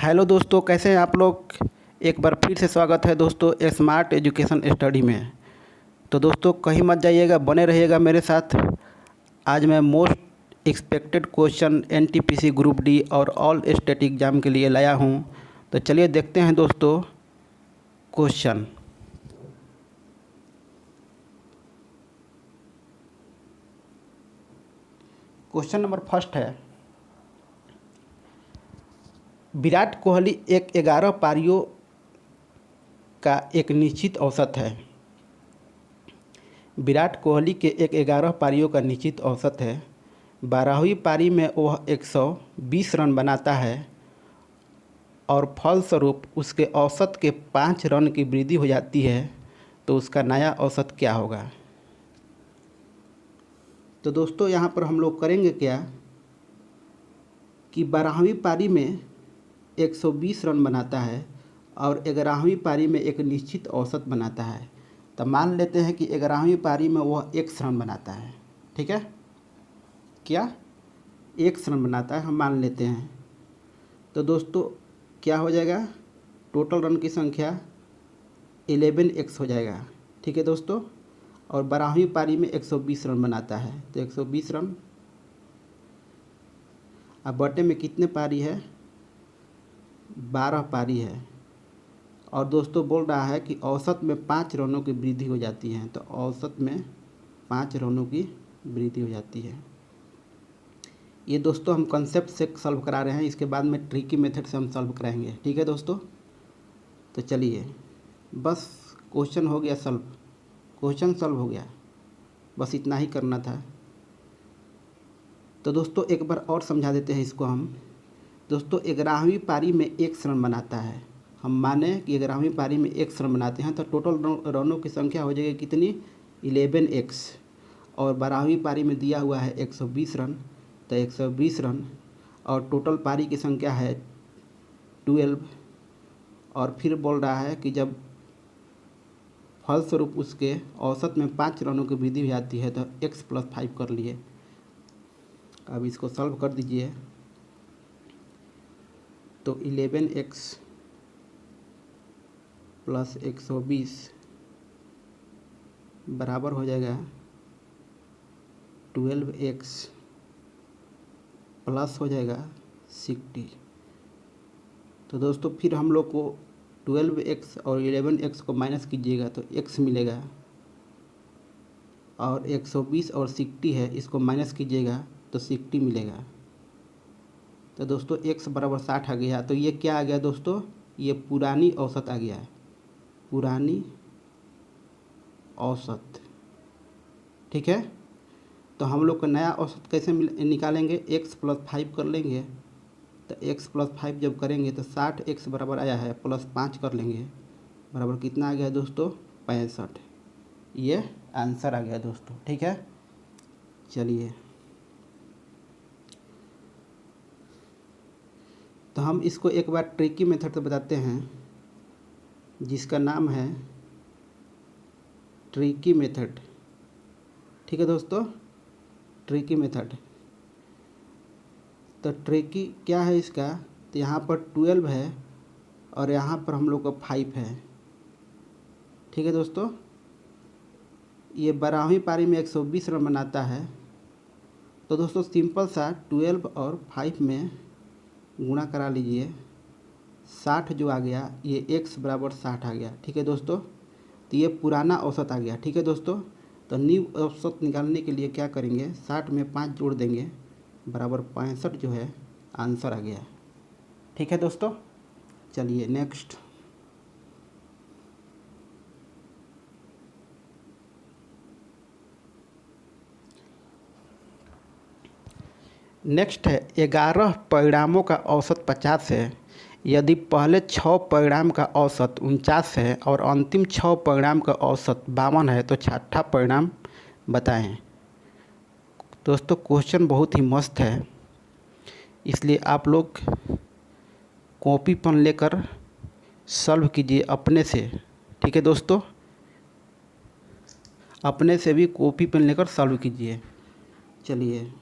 Hello दोस्तों, कैसे हैं आप लोग। एक बार फिर से स्वागत है दोस्तों स्मार्ट एजुकेशन स्टडी में। तो दोस्तों कहीं मत जाइएगा, बने रहिएगा मेरे साथ। आज मैं most expected question NTPC group D और ऑल स्टेट एग्ज़ाम के लिए लाया हूं। तो चलिए देखते हैं दोस्तों क्वेश्चन। क्वेश्चन नंबर फर्स्ट है, विराट कोहली एक 11 पारियों का एक निश्चित औसत है। विराट कोहली के एक 11 पारियों का निश्चित औसत है। 12वीं पारी में वह 120 रन बनाता है और फलस्वरूप उसके औसत के 5 रन की वृद्धि हो जाती है, तो उसका नया औसत क्या होगा। तो दोस्तों यहाँ पर हम लोग करेंगे क्या कि 12वीं पारी में 120 रन बनाता है और 11वीं पारी में एक निश्चित औसत बनाता है। तो मान लेते हैं कि 11वीं पारी में वह 1 रन बनाता है। ठीक है, क्या 1 रन बनाता है, हम मान लेते हैं। तो दोस्तों क्या हो जाएगा, टोटल रन की संख्या 11x हो जाएगा। ठीक है दोस्तों, और 12वीं पारी में 120 रन बनाता है, तो 120 रन। अब बटे में कितने पारी है, 12 पारी है। और दोस्तों बोल रहा है कि औसत में 5 रनों की वृद्धि हो जाती है, तो औसत में 5 रनों की वृद्धि हो जाती है। ये दोस्तों हम कंसेप्ट से सॉल्व करा रहे हैं, इसके बाद में ट्रिकी मेथड से हम सॉल्व कराएंगे। ठीक है दोस्तों, तो चलिए बस क्वेश्चन हो गया सॉल्व, क्वेश्चन सॉल्व हो गया, बस इतना ही करना था। तो दोस्तों एक बार और समझा देते हैं इसको हम। दोस्तों 11वीं पारी में 1 रन बनाता है, हम माने कि 11वीं पारी में 1 रन बनाते हैं, तो टोटल रनों की संख्या हो जाएगी कितनी, 11x। और 12वीं पारी में दिया हुआ है 120 रन, तो 120 रन और टोटल पारी की संख्या है 12। और फिर बोल रहा है कि जब फलस्वरूप उसके औसत में 5 रनों की वृद्धि हो जाती है, तो x + 5 कर लिए। अब इसको सॉल्व कर दीजिए, तो 11x + 120 बराबर हो जाएगा 12x प्लस हो जाएगा 60। तो दोस्तों फिर हम लोग को 12x और 11x को माइनस कीजिएगा तो x मिलेगा, और 120 और 60 है, इसको माइनस कीजिएगा तो 60 मिलेगा। तो दोस्तों x बराबर 60 आ गया। तो ये क्या आ गया दोस्तों, ये पुरानी औसत आ गया है, पुरानी औसत। ठीक है, तो हम लोग का नया औसत कैसे निकालेंगे, x + 5 कर लेंगे। तो x + 5 जब करेंगे तो 60x बराबर आया है, +5 कर लेंगे, बराबर कितना आ गया दोस्तों, 65। ये आंसर आ गया दोस्तों। ठीक है, चलिए तो हम इसको एक बार ट्रिकी मेथड से बताते हैं, जिसका नाम है ट्रिकी मेथड। ठीक है दोस्तों, ट्रिकी मेथड। तो ट्रिकी क्या है इसका, तो यहाँ पर 12 है और यहाँ पर हम लोग का 5 है। ठीक है दोस्तों, ये 12वीं पारी में 120 रन बनाता है। तो दोस्तों सिंपल सा 12 और 5 में गुणा करा लीजिए, 60 जो आ गया, ये x बराबर 60 आ गया। ठीक है दोस्तों, तो ये पुराना औसत आ गया। ठीक है दोस्तों, तो न्यू औसत निकालने के लिए क्या करेंगे, 60 में 5 जोड़ देंगे, बराबर 65 जो है आंसर आ गया। ठीक है दोस्तों, चलिए नेक्स्ट। नेक्स्ट है, 11 परिणामों का औसत 50 है। यदि पहले 6 परिणाम का औसत 49 है और अंतिम 6 परिणाम का औसत 52 है, तो छठा परिणाम बताएं। दोस्तों क्वेश्चन बहुत ही मस्त है, इसलिए आप लोग कॉपी पेन लेकर सॉल्व कीजिए अपने से। ठीक है दोस्तों, अपने से भी कॉपी पेन लेकर सॉल्व कीजिए। चलिए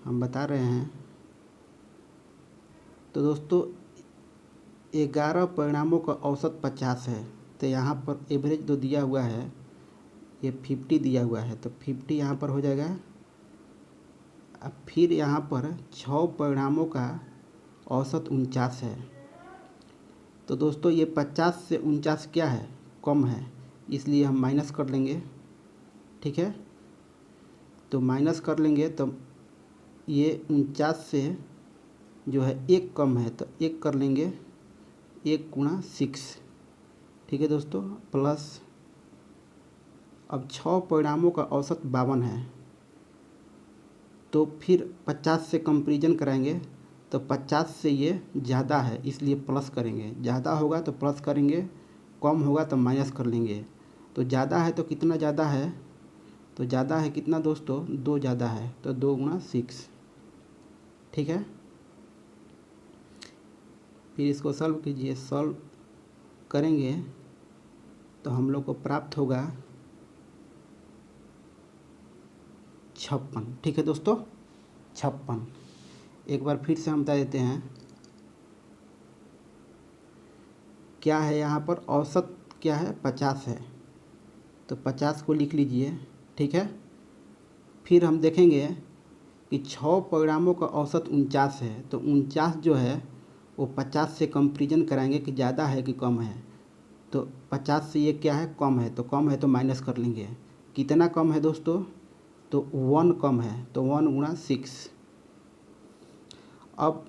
हम बता रहे हैं, तो दोस्तों 11 परिणामों का औसत 50 है, तो यहाँ पर एवरेज जो दिया हुआ है ये 50 दिया हुआ है, तो 50 यहाँ पर हो जाएगा। अब फिर यहाँ पर 6 परिणामों का औसत 49 है। तो दोस्तों ये 50 से 49 क्या है, कम है, इसलिए हम माइनस कर लेंगे। ठीक है, तो माइनस कर लेंगे तो ये 49 से जो है एक कम है, तो एक कर लेंगे, 1 गुणा 6। ठीक है दोस्तों, प्लस अब 6 परिणामों का औसत 52 है, तो फिर 50 से कंपेरिजन कराएंगे तो 50 से ये ज़्यादा है, इसलिए प्लस करेंगे। ज़्यादा होगा तो प्लस करेंगे, कम होगा तो माइनस कर लेंगे। तो ज़्यादा है तो कितना ज़्यादा है, तो ज़्यादा है कितना दोस्तों, 2 ज़्यादा है, तो 2 गुणा 6। ठीक है, फिर इसको सॉल्व कीजिए। सॉल्व करेंगे तो हम लोग को प्राप्त होगा 56। ठीक है दोस्तों, 56। एक बार फिर से हम बता देते हैं क्या है। यहाँ पर औसत क्या है, 50 है, तो 50 को लिख लीजिए। ठीक है, फिर हम देखेंगे कि 6 परिणामों का औसत 49 है, तो 49 जो है वो 50 से कंपेरिजन कराएंगे कि ज़्यादा है कि कम है। तो 50 से ये क्या है, कम है, तो कम है तो माइनस कर लेंगे। कितना कम है दोस्तों, तो 1 कम है, तो 1 गुणा 6। अब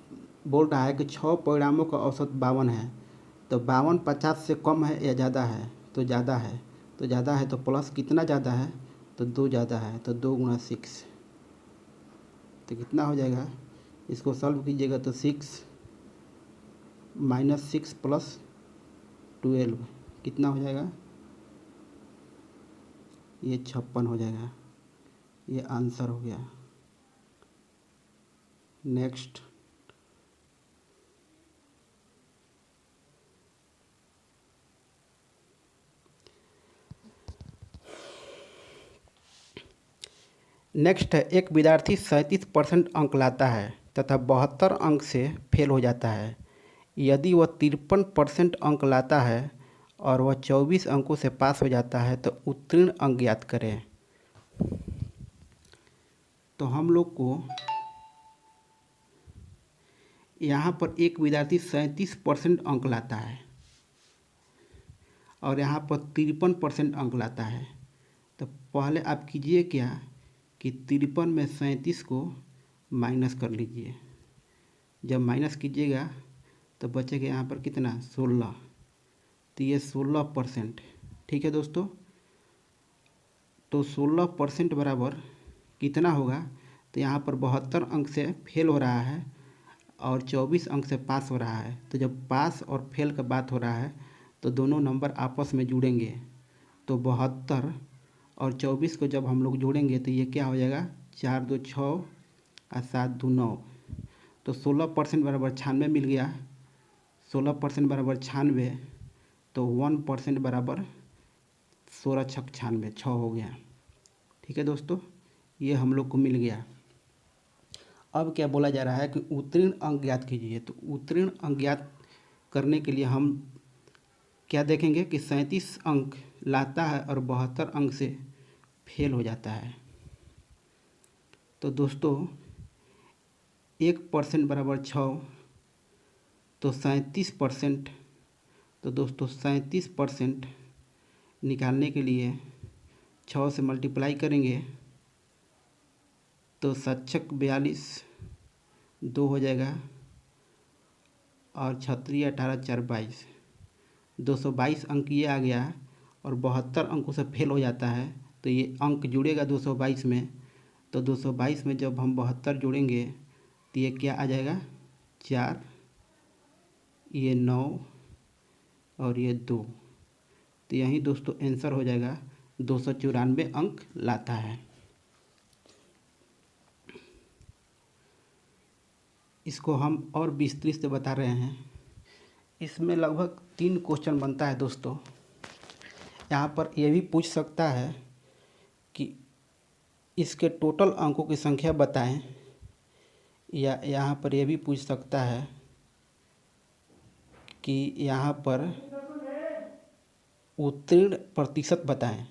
बोल रहा है कि 6 परिणामों का औसत 52 है, तो 52 50 से कम है या ज़्यादा है, तो ज़्यादा है। तो ज़्यादा है तो प्लस कितना ज़्यादा है, तो 2 ज़्यादा है, तो 2 गुणा 6। तो कितना हो जाएगा, इसको सॉल्व कीजिएगा तो 6 माइनस 6 प्लस 12 कितना हो जाएगा, ये 56 हो जाएगा। ये आंसर हो गया। नेक्स्ट, नेक्स्ट है, एक विद्यार्थी 37% अंक लाता है तथा 72 अंक से फेल हो जाता है। यदि वह 53% अंक लाता है और वह 24 अंकों से पास हो जाता है तो उत्तीर्ण अंक ज्ञात करें। तो हम लोग को यहाँ पर एक विद्यार्थी 37% अंक लाता है और यहाँ पर 53% अंक लाता है। तो पहले आप कीजिए क्या कि 53 में 37 को माइनस कर लीजिए। जब माइनस कीजिएगा तो बचेगा यहाँ पर कितना, 16, तो ये 16%। ठीक है दोस्तों, तो 16% बराबर कितना होगा, तो यहाँ पर 72 अंक से फेल हो रहा है और 24 अंक से पास हो रहा है। तो जब पास और फेल का बात हो रहा है तो दोनों नंबर आपस में जुड़ेंगे, तो 72 और 24 को जब हम लोग जोड़ेंगे तो ये क्या हो जाएगा, 4 2 6 और 7 2 9। तो 16% बराबर 96 मिल गया। 16% बराबर 96, तो 1% बराबर 16 छक 96, 6 हो गया। ठीक है दोस्तों, ये हम लोग को मिल गया। अब क्या बोला जा रहा है कि उत्तीर्ण अंक ज्ञात कीजिए। तो उत्तीर्ण अंक ज्ञात करने के लिए हम क्या देखेंगे कि 37 अंक लाता है और 72 अंक से फेल हो जाता है। तो दोस्तों 1% बराबर 6, तो 37%। तो दोस्तों 37% निकालने के लिए 6 से मल्टीप्लाई करेंगे तो 7 छक 42, 2 हो जाएगा और 36 18 4 22, 222 अंक ये आ गया। और 72 अंकों से फेल हो जाता है तो ये अंक जुड़ेगा 222 में। तो 222 में जब हम 72 जोड़ेंगे तो ये क्या आ जाएगा, 4, ये 9 और ये 2। तो यही दोस्तों आंसर हो जाएगा, 294 अंक लाता है। इसको हम और विस्तृत से बता रहे हैं। इसमें लगभग 3 क्वेश्चन बनता है दोस्तों। यहाँ पर यह भी पूछ सकता है कि इसके टोटल अंकों की संख्या बताएं, या यहाँ पर यह भी पूछ सकता है कि यहाँ पर उत्तीर्ण प्रतिशत बताएं।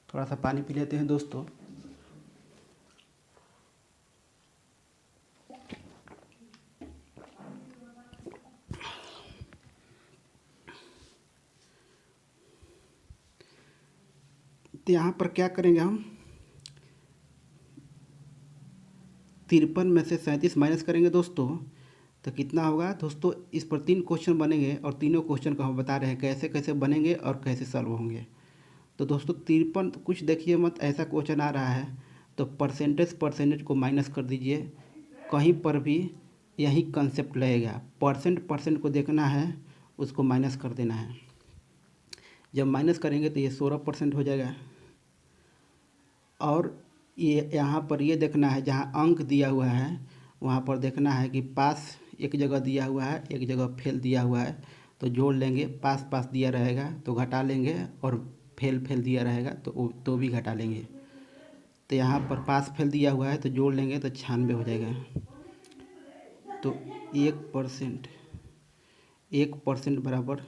थोड़ा सा पानी पी लेते हैं दोस्तों। तो यहाँ पर क्या करेंगे हम, 53 में से 37 माइनस करेंगे दोस्तों, तो कितना होगा दोस्तों। इस पर 3 क्वेश्चन बनेंगे और तीनों क्वेश्चन को हम बता रहे हैं कैसे कैसे बनेंगे और कैसे सॉल्व होंगे। तो दोस्तों 53 कुछ देखिए मत, ऐसा क्वेश्चन आ रहा है तो परसेंटेज को माइनस कर दीजिए। कहीं पर भी यही कंसेप्ट लगेगा, परसेंट को देखना है, उसको माइनस कर देना है। जब माइनस करेंगे तो ये 16% हो जाएगा। और ये यहाँ पर ये देखना है, जहाँ अंक दिया हुआ है वहाँ पर देखना है कि पास एक जगह दिया हुआ है, एक जगह फेल दिया हुआ है, तो जोड़ लेंगे। पास पास दिया रहेगा तो घटा लेंगे, और फेल फेल दिया रहेगा तो भी घटा लेंगे। तो यहाँ पर पास फेल दिया हुआ है तो जोड़ लेंगे तो 96 हो जाएगा। तो 1% बराबर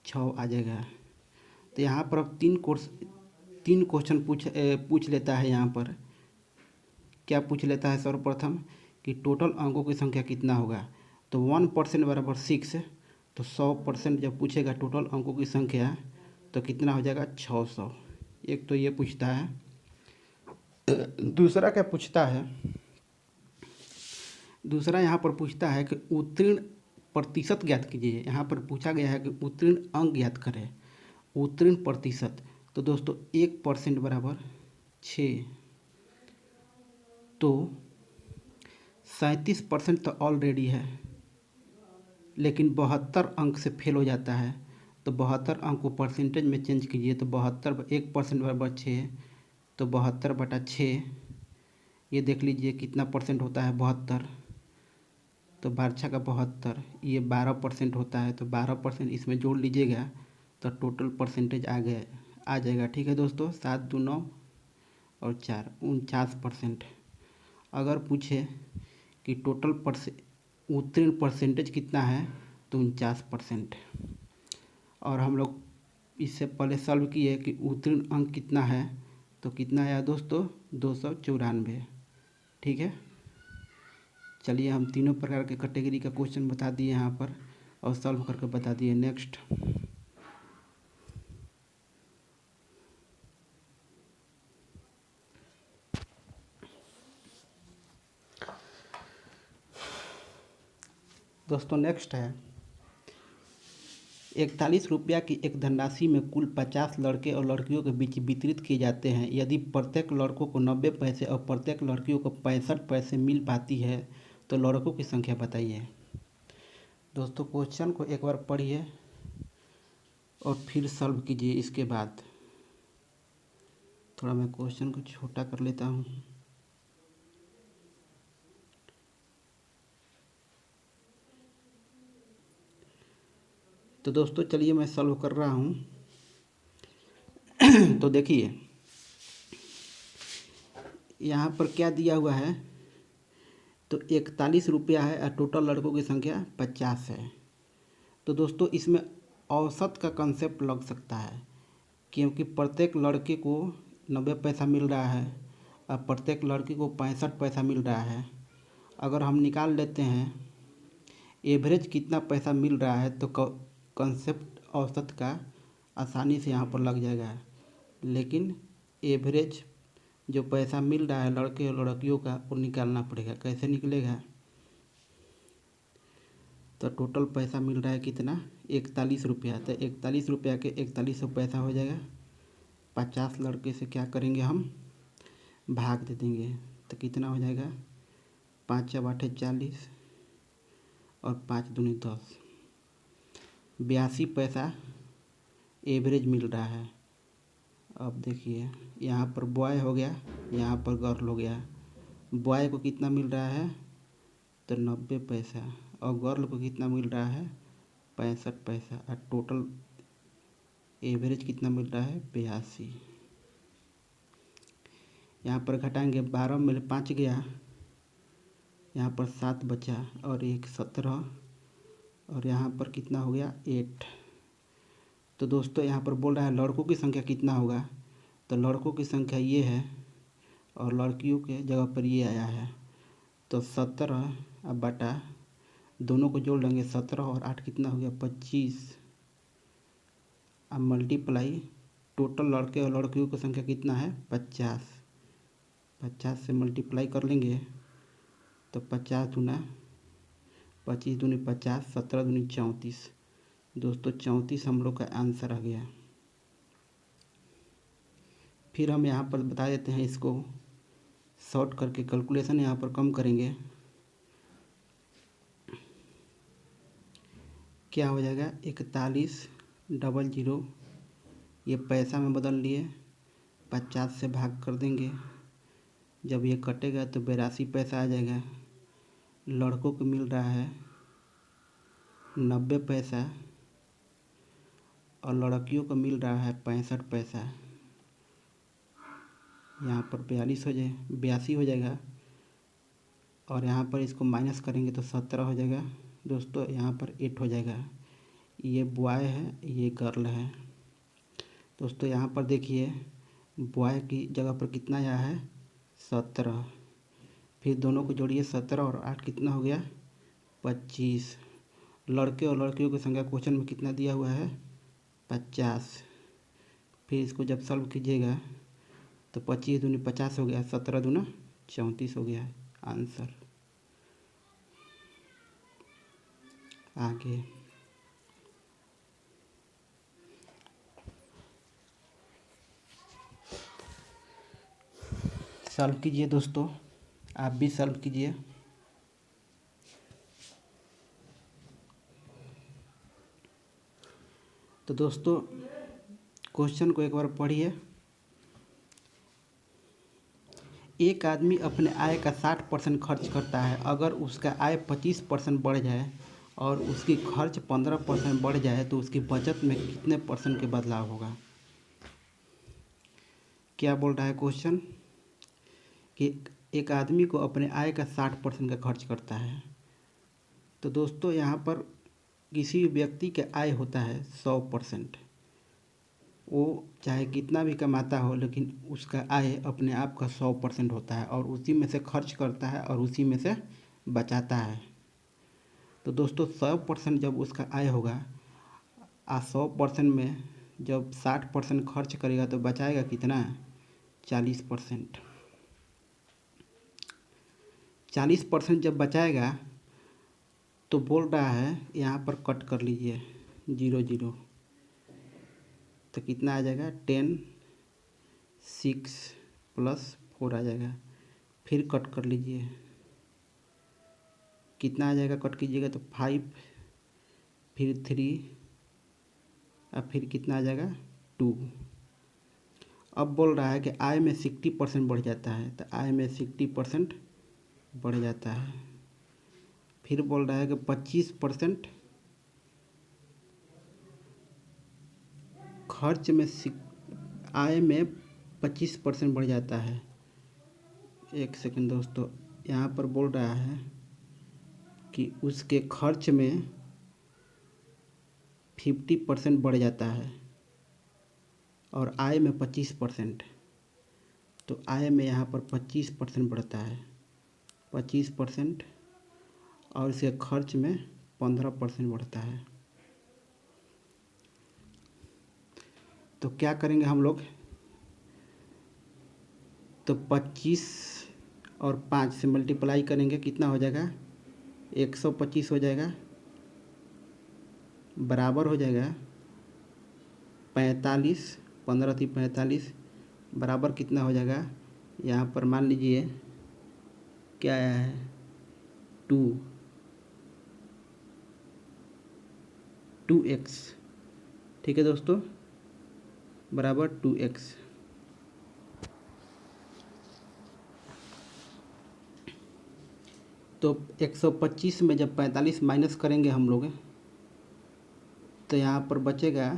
6 आ जाएगा। तो यहाँ पर अब 3 क्वेश्चन पूछ लेता है। यहाँ पर क्या पूछ लेता है सर्वप्रथम कि टोटल अंकों की संख्या कितना होगा। तो 1% बराबर 6, तो 100% जब पूछेगा टोटल अंकों की संख्या तो कितना हो जाएगा 600। एक तो ये पूछता है। दूसरा क्या पूछता है, दूसरा यहाँ पर पूछता है कि उत्तीर्ण प्रतिशत ज्ञात कीजिए। यहाँ पर पूछा गया है कि उत्तीर्ण अंक ज्ञात करें, उत्तीर्ण प्रतिशत। तो दोस्तों 1% बराबर 6, तो 37% तो ऑलरेडी है, लेकिन 72 अंक से फेल हो जाता है। तो 72 अंक को परसेंटेज में चेंज कीजिए। तो 72 1% बराबर 6, तो 72/6 ये देख लीजिए कितना परसेंट होता है, 72। तो 12 का 72, ये 12% होता है। तो 12% इसमें जोड़ लीजिएगा तो टोटल परसेंटेज आ जाएगा। ठीक है दोस्तों, 7 2 9 और 4 49%। अगर पूछे कि टोटल उत्तीर्ण परसेंटेज कितना है तो 49%। और हम लोग इससे पहले सॉल्व किए कि उत्तीर्ण अंक कितना है, तो कितना आया दोस्तों 294। ठीक है, चलिए हम तीनों प्रकार के कैटेगरी का क्वेश्चन बता दिए यहाँ पर और सॉल्व करके बता दिए। नेक्स्ट, दोस्तों नेक्स्ट है 41 रुपया की एक धनराशि में कुल 50 लड़के और लड़कियों के बीच वितरित किए जाते हैं। यदि प्रत्येक लड़कों को 90 पैसे और प्रत्येक लड़कियों को 65 पैसे मिल पाती है तो लड़कों की संख्या बताइए। दोस्तों क्वेश्चन को एक बार पढ़िए और फिर सॉल्व कीजिए। इसके बाद थोड़ा मैं क्वेश्चन को छोटा कर लेता हूँ। तो दोस्तों चलिए मैं सॉल्व कर रहा हूँ। तो देखिए यहाँ पर क्या दिया हुआ है, तो 41 रुपया है और टोटल लड़कों की संख्या 50 है। तो दोस्तों इसमें औसत का कंसेप्ट लग सकता है, क्योंकि प्रत्येक लड़के को 90 पैसा मिल रहा है और प्रत्येक लड़की को 65 पैसा मिल रहा है। अगर हम निकाल लेते हैं एवरेज कितना पैसा मिल रहा है तो कंसेप्ट औसत का आसानी से यहाँ पर लग जाएगा। लेकिन एवरेज जो पैसा मिल रहा है लड़के और लड़कियों का वो निकालना पड़ेगा। कैसे निकलेगा, तो टोटल पैसा मिल रहा है कितना 41 रुपया। तो 41 रुपया के 4100 पैसा हो जाएगा। 50 लड़के से क्या करेंगे हम, भाग दे देंगे। तो कितना हो जाएगा 5 × 8 = 40 और 5 दूनी 10, 82 पैसा एवरेज मिल रहा है। अब देखिए यहाँ पर बॉय हो गया, यहाँ पर गर्ल हो गया। बॉय को कितना मिल रहा है तो 90 पैसा और गर्ल को कितना मिल रहा है 65 पैसा और टोटल एवरेज कितना मिल रहा है 82। यहाँ पर घटाएंगे, 12 में 5 गया, यहाँ पर 7 बचा और 1 17 और यहाँ पर कितना हो गया 8। तो दोस्तों यहाँ पर बोल रहा है लड़कों की संख्या कितना होगा, तो लड़कों की संख्या ये है और लड़कियों के जगह पर ये आया है। तो 17 अब बटा दोनों को जोड़ लेंगे, 17 और 8 कितना हो गया 25। अब मल्टीप्लाई टोटल लड़के और लड़कियों की संख्या कितना है 50। 50 से मल्टीप्लाई कर लेंगे तो 50 दूना 25 दूनी 50, 17 दूनी 34। दोस्तों 34 हम लोग का आंसर आ गया। फिर हम यहाँ पर बता देते हैं, इसको शॉर्ट करके कैलकुलेशन यहाँ पर कम करेंगे। क्या हो जाएगा 4100, ये पैसा में बदल लिए, 50 से भाग कर देंगे, जब ये कटेगा तो 82 पैसा आ जाएगा। लड़कों को मिल रहा है 90 पैसा और लड़कियों को मिल रहा है 65 पैसा। यहाँ पर 82 हो जाएगा और यहाँ पर इसको माइनस करेंगे तो 17 हो जाएगा। दोस्तों यहाँ पर 8 हो जाएगा। ये बॉय है, ये गर्ल है। दोस्तों यहाँ पर देखिए बॉय की जगह पर कितना आया है 17। फिर दोनों को जोड़िए, 17 और 8 कितना हो गया 25। लड़के और लड़कियों की संख्या क्वेश्चन में कितना दिया हुआ है 50। फिर इसको जब सॉल्व कीजिएगा तो 25 दूनी 50 हो गया, 17 दूना 34 हो गया आंसर। आगे सॉल्व कीजिए दोस्तों, आप भी सॉल्व कीजिए। तो दोस्तों क्वेश्चन को एक बार पढ़िए। एक आदमी अपने आय का 60% खर्च करता है। अगर उसका आय 25% बढ़ जाए और उसकी खर्च 15% बढ़ जाए तो उसकी बचत में कितने % के बदलाव होगा। क्या बोल रहा है क्वेश्चन कि एक आदमी को अपने आय का 60% का खर्च करता है। तो दोस्तों यहाँ पर किसी भी व्यक्ति का आय होता है 100%, वो चाहे कितना भी कमाता हो लेकिन उसका आय अपने आप का 100% होता है और उसी में से खर्च करता है और उसी में से बचाता है। तो दोस्तों 100% जब उसका आय होगा 100% में जब 60% खर्च करेगा तो बचाएगा कितना 40%। 40% जब बचाएगा तो बोल रहा है यहाँ पर कट कर लीजिए 0 तो कितना आ जाएगा 10 6 + 4 आ जाएगा। फिर कट कर लीजिए, कितना आ जाएगा कट कीजिएगा तो 5, फिर 3 और फिर कितना आ जाएगा 2। अब बोल रहा है कि आय में 60% बढ़ जाता है, तो आय में 60% बढ़ जाता है। फिर बोल रहा है कि 25% खर्च में आय में 25% बढ़ जाता है। एक सेकंड दोस्तों, यहाँ पर बोल रहा है कि उसके खर्च में 50% बढ़ जाता है और आय में 25%। तो आय में यहाँ पर 25% बढ़ता है, 25% और इसके खर्च में 15% बढ़ता है। तो क्या करेंगे हम लोग, तो 25 और 5 से मल्टीप्लाई करेंगे, कितना हो जाएगा 125 हो जाएगा, बराबर हो जाएगा 45, 15 थी 45, बराबर कितना हो जाएगा, यहाँ पर मान लीजिए क्या आया है 2x। ठीक है दोस्तों, बराबर 2x। तो 125 में जब 45 माइनस करेंगे हम लोग तो यहाँ पर बचेगा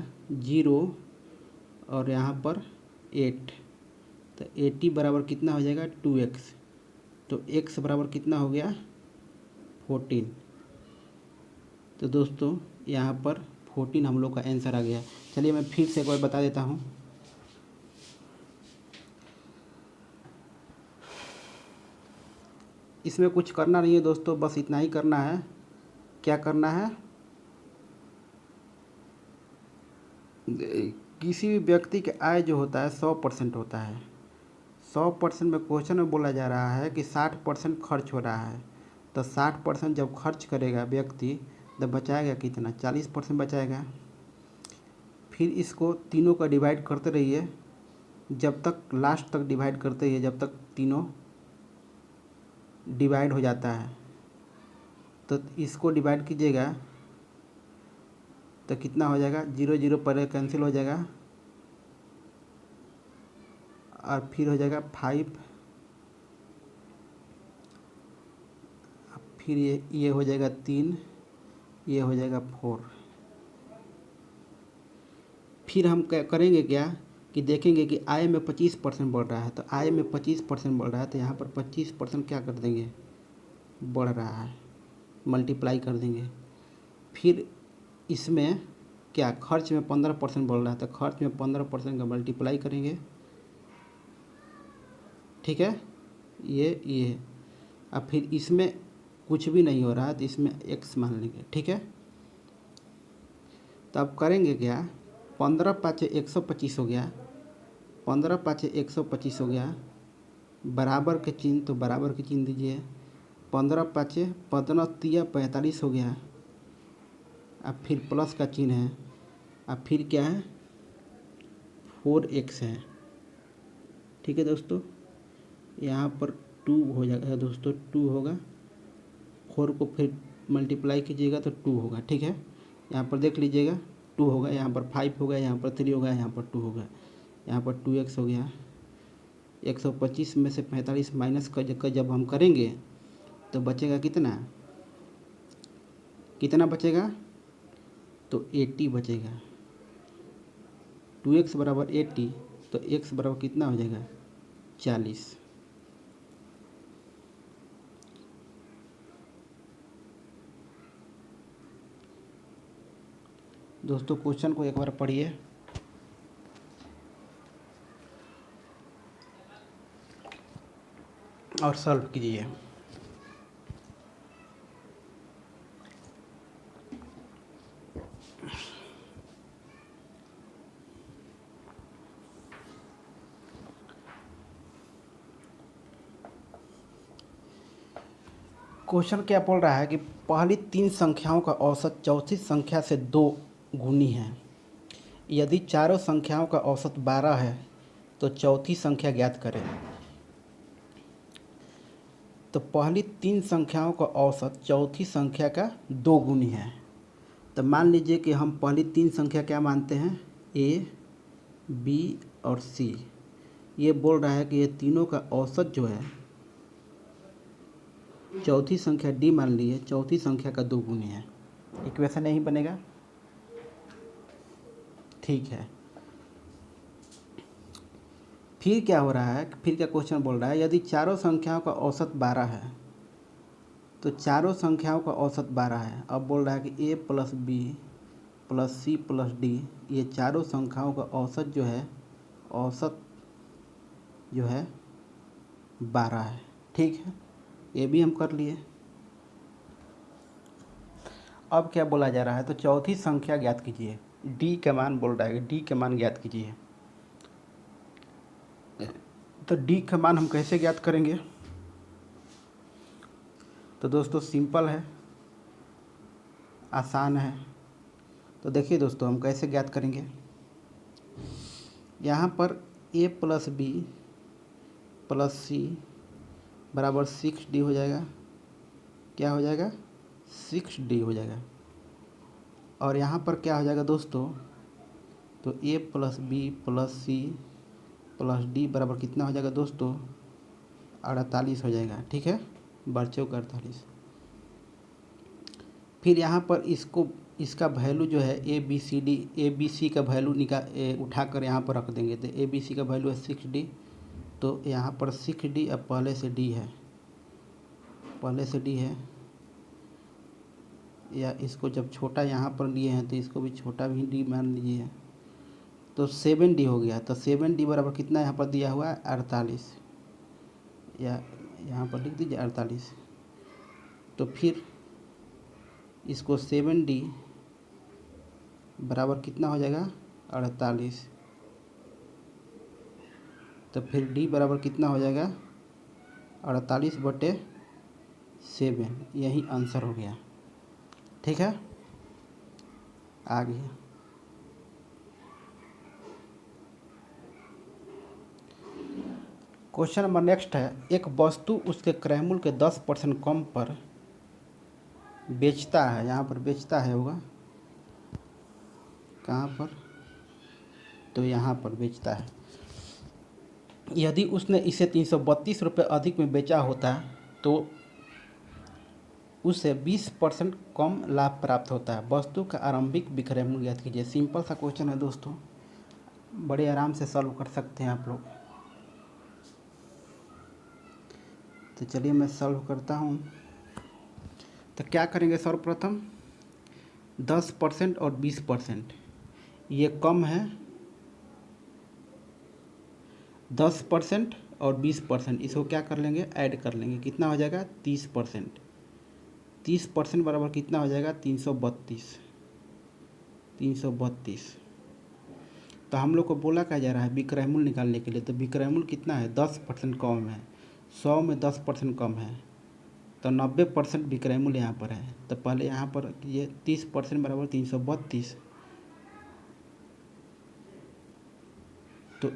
0 और यहाँ पर 8। तो 80 बराबर कितना हो जाएगा 2x। तो x बराबर कितना हो गया 14। तो दोस्तों यहाँ पर 14 हम लोग का आंसर आ गया। चलिए मैं फिर से एक बार बता देता हूँ। इसमें कुछ करना नहीं है दोस्तों, बस इतना ही करना है। क्या करना है, किसी भी व्यक्ति की आय जो होता है 100% होता है। 100% में क्वेश्चन में बोला जा रहा है कि 60% खर्च हो रहा है। तो 60% जब खर्च करेगा व्यक्ति तो बचाएगा कितना, 40% बचाएगा। फिर इसको तीनों का डिवाइड करते रहिए जब तक लास्ट तक डिवाइड करते रहिए, जब तक तीनों डिवाइड हो जाता है। तो इसको डिवाइड कीजिएगा तो कितना हो जाएगा, 0 0 पर कैंसिल हो जाएगा और फिर हो जाएगा 5, फिर ये हो जाएगा 3, ये हो जाएगा 4। फिर हम करेंगे क्या कि देखेंगे कि आय में 25% बढ़ रहा है। तो आय में 25% बढ़ रहा है तो यहाँ पर 25% क्या कर देंगे, बढ़ रहा है, मल्टीप्लाई कर देंगे। फिर इसमें क्या, खर्च में 15% बढ़ रहा है तो खर्च में 15% का मल्टीप्लाई करेंगे। ठीक है, ये अब फिर इसमें कुछ भी नहीं हो रहा है तो इसमें x मान लेंगे। ठीक है, तो अब करेंगे क्या, 15 पाँचे 125 हो गया, 15 पाँचे 125 हो गया, बराबर के चिन्ह, तो बराबर के चिन्ह दीजिए। 15 पाँचे 15 तिया 45 हो गया। अब फिर प्लस का चिन्ह है, अब फिर क्या है, 4x है। ठीक है दोस्तों, यहाँ पर 2 हो जाएगा दोस्तों, 2 होगा। 4 को फिर मल्टीप्लाई कीजिएगा तो 2 होगा। ठीक है, यहाँ पर देख लीजिएगा 2 होगा, यहाँ पर 5 होगा, यहाँ पर 3 होगा, यहाँ पर 2 होगा, यहाँ पर 2x हो गया। 125 में से 45 माइनस कर जब हम करेंगे तो बचेगा कितना, कितना बचेगा, तो 80 बचेगा। 2x बराबर 80, तो x बराबर कितना हो जाएगा, 40। दोस्तों क्वेश्चन को एक बार पढ़िए और सॉल्व कीजिए। क्वेश्चन क्या बोल रहा है कि पहली 3 संख्याओं का औसत चौथी संख्या से 2 गुनी है। यदि चारों संख्याओं का औसत 12 है तो चौथी संख्या ज्ञात करें। तो पहली 3 संख्याओं का औसत चौथी संख्या का 2 गुनी है। तो मान लीजिए कि हम पहली 3 संख्या क्या मानते हैं, ए, बी और सी। ये बोल रहा है कि ये तीनों का औसत जो है चौथी संख्या डी मान लीजिए, चौथी संख्या का 2 गुनी है। इक्वेशन नहीं बनेगा। ठीक है, फिर क्या हो रहा है, फिर क्या क्वेश्चन बोल रहा है, यदि चारों संख्याओं का औसत 12 है तो चारों संख्याओं का औसत 12 है। अब बोल रहा है कि A plus B plus C plus D, ये चारों संख्याओं का औसत जो है, औसत जो है 12 है। ठीक है, ये भी हम कर लिए। अब क्या बोला जा रहा है, तो चौथी संख्या ज्ञात कीजिए। डी का मान बोल रहा है, डी का मान ज्ञात कीजिए। तो डी का मान हम कैसे ज्ञात करेंगे, तो दोस्तों सिंपल है, आसान है। तो देखिए दोस्तों हम कैसे ज्ञात करेंगे। यहाँ पर ए प्लस बी प्लस सी बराबर 6D हो जाएगा। क्या हो जाएगा, 6D हो जाएगा। और यहाँ पर क्या हो जाएगा दोस्तों, तो A plus B plus C plus D बराबर कितना हो जाएगा दोस्तों, 48 हो जाएगा। ठीक है, 48। फिर यहाँ पर इसका वैल्यू जो है ए बी सी का वैल्यू उठाकर यहाँ पर रख देंगे। तो ए बी सी का वैल्यू है 6D, तो यहाँ पर 6D अब पहले से D है, या इसको जब छोटा यहाँ पर लिए हैं तो इसको भी छोटा भी डी मान लीजिए, तो 7D हो गया। तो 7D बराबर कितना यहाँ पर दिया हुआ है 48, या यहाँ पर लिख दीजिए 48। तो फिर इसको 7D बराबर कितना हो जाएगा 48। तो फिर D बराबर कितना हो जाएगा 48/7, यही आंसर हो गया। ठीक है, आगे क्वेश्चन नंबर नेक्स्ट है, एक वस्तु उसके क्रय मूल्य के 10% कम पर बेचता है। यहाँ पर बेचता है होगा, कहाँ पर, तो यहाँ पर बेचता है। यदि उसने इसे 332 रुपये अधिक में बेचा होता तो उसे 20% कम लाभ प्राप्त होता है। वस्तु का आरंभिक विक्रय मूल्य ज्ञात कीजिए। सिंपल सा क्वेश्चन है दोस्तों, बड़े आराम से सॉल्व कर सकते हैं आप लोग। तो चलिए मैं सॉल्व करता हूँ। तो क्या करेंगे, सर्वप्रथम 10% और 20%, ये कम है। 10% और 20%, इसको क्या कर लेंगे, ऐड कर लेंगे। कितना हो जाएगा 30%। 30% बराबर कितना हो जाएगा 332। 332। तो हम लोग को बोला क्या जा रहा है विक्रय मूल्य निकालने के लिए। तो विक्रय मूल्य कितना है 10% कम है। 100 में 10% कम है तो 90% विक्रय मूल्य यहाँ पर है। तो पहले यहाँ पर ये 30% बराबर 332। तो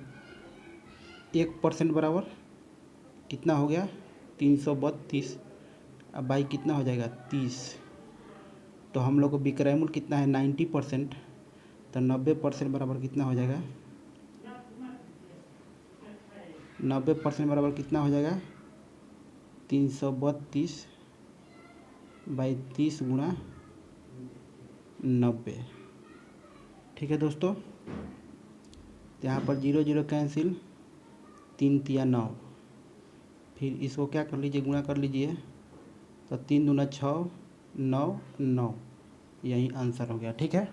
1% बराबर कितना हो गया 332। अब भाई कितना हो जाएगा 30। तो हम लोग को विक्रय मूल्य कितना है 90%। तो 90% बराबर कितना हो जाएगा 90% बराबर कितना हो जाएगा 332/30 गुणा 90। ठीक है दोस्तों, यहाँ पर 0 0 कैंसिल, 3 तिया 9। फिर इसको क्या कर लीजिए गुणा कर लीजिए। तो 3 दूना 6, 9 9, यही आंसर हो गया। ठीक है,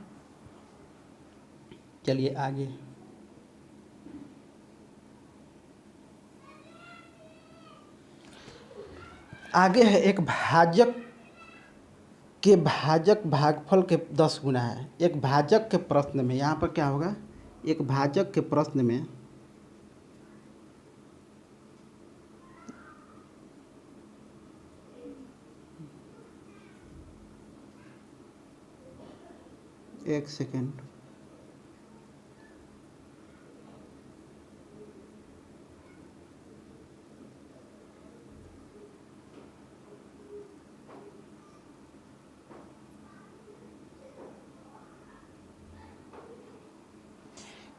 चलिए आगे। आगे है एक भाजक के भाजक भागफल के 10 गुना है। एक भाजक के प्रश्न में यहाँ पर क्या होगा, एक भाजक के प्रश्न में एक सेकेंड,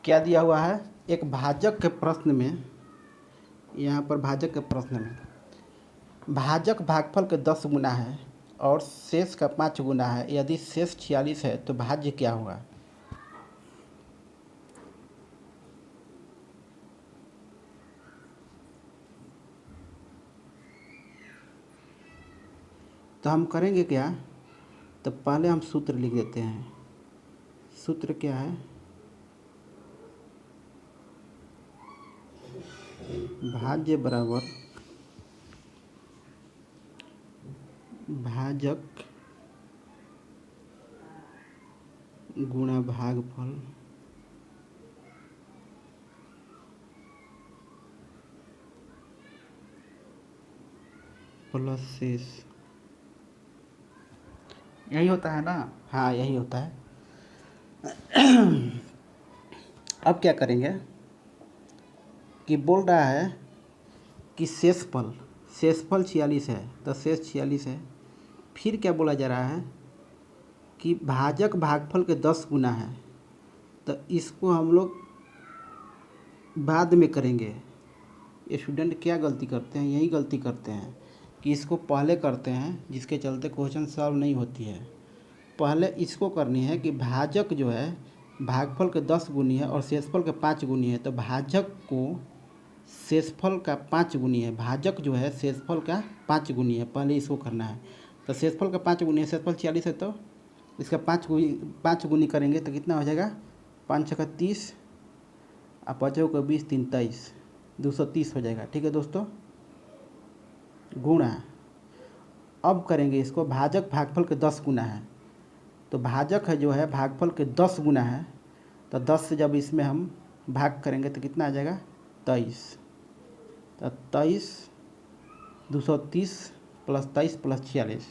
क्या दिया हुआ है, एक भाजक के प्रश्न में, यहाँ पर भाजक के प्रश्न में भाजक भागफल के 10 गुना है और शेष का 5 गुना है। यदि शेष 46 है तो भाज्य क्या होगा। तो हम करेंगे क्या, तो पहले हम सूत्र लिख देते हैं। सूत्र क्या है, भाज्य बराबर भाजक गुणा भागफल प्लस शेष। यही होता है ना, हाँ यही होता है। अब क्या करेंगे कि बोल रहा है कि शेषफल 46 है, तो शेष 46 है। फिर क्या बोला जा रहा है कि भाजक भागफल के 10 गुना है। तो इसको हम लोग बाद में करेंगे। स्टूडेंट क्या गलती करते हैं, यही गलती करते हैं कि इसको पहले करते हैं, जिसके चलते क्वेश्चन सॉल्व नहीं होती है। पहले इसको करनी है कि भाजक जो है भागफल के 10 गुनी है और शेषफल के 5 गुनी है। तो भाजक को शेषफल का 5 गुनी है, भाजक जो है शेषफल का 5 गुनी है, पहले इसको करना है। तो शेषफल का 5 गुनी है, शेषफल 46 है तो इसका 5 गुनी करेंगे तो कितना हो जाएगा, 5 छक्का 30 और 5 को 20 3 23 230 हो जाएगा। ठीक है दोस्तों, गुणा। अब करेंगे इसको भाजक भागफल के 10 गुना है, तो भाजक है जो है भागफल के 10 गुना है, तो 10 से जब इसमें हम भाग करेंगे तो कितना आ जाएगा 23, तो 23 230 प्लस 23 प्लस 46,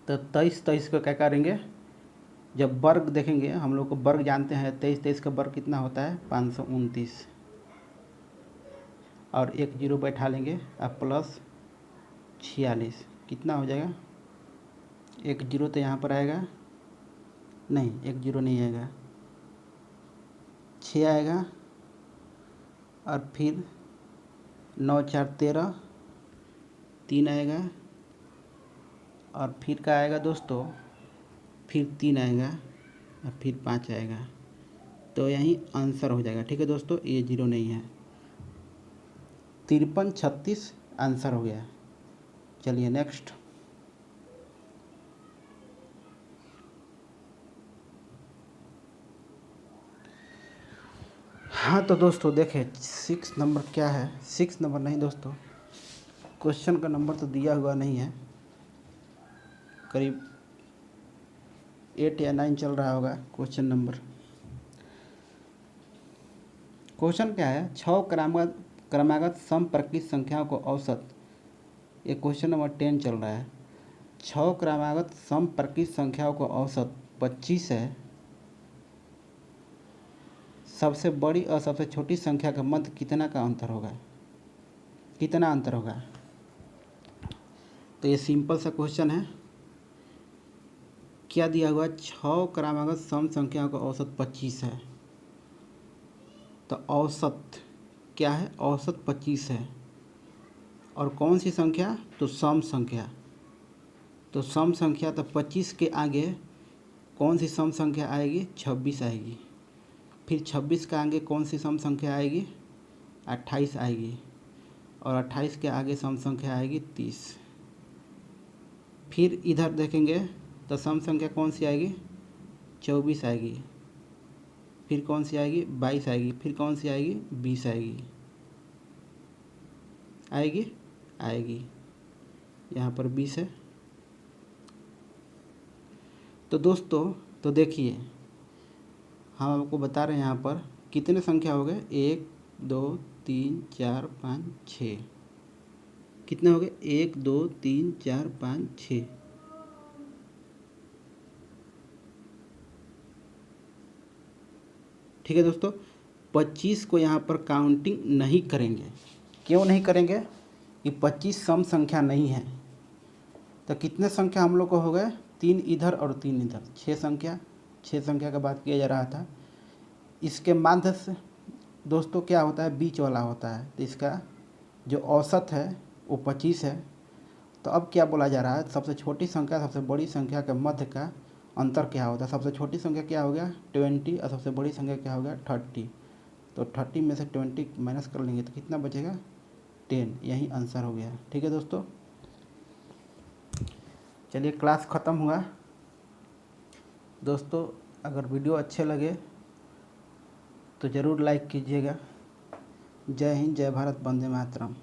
तो 23 का क्या करेंगे, जब वर्ग देखेंगे हम लोग को वर्ग जानते हैं, 23 का वर्ग कितना होता है 529, और एक जीरो बैठा लेंगे अब प्लस 46 कितना हो जाएगा, एक जीरो तो यहाँ पर आएगा नहीं, एक जीरो नहीं आएगा, 6 आएगा, और फिर 9 4 13 3 आएगा, और फिर क्या आएगा दोस्तों, फिर 3 आएगा और फिर 5 आएगा, तो यही आंसर हो जाएगा। ठीक है दोस्तों, ये जीरो नहीं है, 53 36 आंसर हो गया। चलिए नेक्स्ट। हाँ तो दोस्तों देखें 6 नंबर क्या है, 6 नंबर नहीं दोस्तों, क्वेश्चन का नंबर तो दिया हुआ नहीं है, करीब 8 या 9 चल रहा होगा क्वेश्चन नंबर। क्वेश्चन क्या है, 6 क्रमागत समप्रकृत संख्याओं को औसत, ये क्वेश्चन नंबर 10 चल रहा है। 6 क्रमागत समप्रकृत संख्याओं को औसत 25 है, सबसे बड़ी और सबसे छोटी संख्या के मध्य कितना अंतर होगा। तो ये सिंपल सा क्वेश्चन है, क्या दिया हुआ, 6 क्रमागत सम संख्याओं का औसत 25 है, तो औसत क्या है, औसत 25 है, और कौन सी संख्या, तो सम संख्या, तो सम संख्या, तो 25 के आगे कौन सी सम संख्या आएगी, 26 आएगी, फिर 26 के आगे कौन सी सम संख्या आएगी, 28 आएगी, और 28 के आगे सम संख्या आएगी 30। फिर इधर देखेंगे तो सम संख्या कौन सी आएगी, 24 आएगी, फिर कौन सी आएगी, 22 आएगी, फिर कौन सी आएगी, 20 आएगी, यहाँ पर 20 है। तो दोस्तों तो देखिए हम आपको बता रहे हैं यहाँ पर कितने संख्या हो गए, 1 2 3 4 5 6, कितने हो गए, 1 2 3 4 5 6। ठीक है दोस्तों, 25 को यहाँ पर काउंटिंग नहीं करेंगे, क्यों नहीं करेंगे, कि 25 सम संख्या नहीं है, तो कितने संख्या हम लोग को हो गए, 3 इधर और 3 इधर, 6 संख्या का बात किया जा रहा था। इसके माध्य से दोस्तों क्या होता है, बीच वाला होता है, तो इसका जो औसत है वो 25 है। तो अब क्या बोला जा रहा है, सबसे छोटी संख्या सबसे बड़ी संख्या के मध्य का अंतर क्या होता है, सबसे छोटी संख्या क्या हो गया 20 और सबसे बड़ी संख्या क्या हो गया 30, तो 30 में से 20 माइनस कर लेंगे तो कितना बचेगा 10, यही आंसर हो गया। ठीक है दोस्तों, चलिए क्लास ख़त्म हुआ दोस्तों, अगर वीडियो अच्छे लगे तो ज़रूर लाइक कीजिएगा। जय हिंद, जय भारत, वंदे मातरम।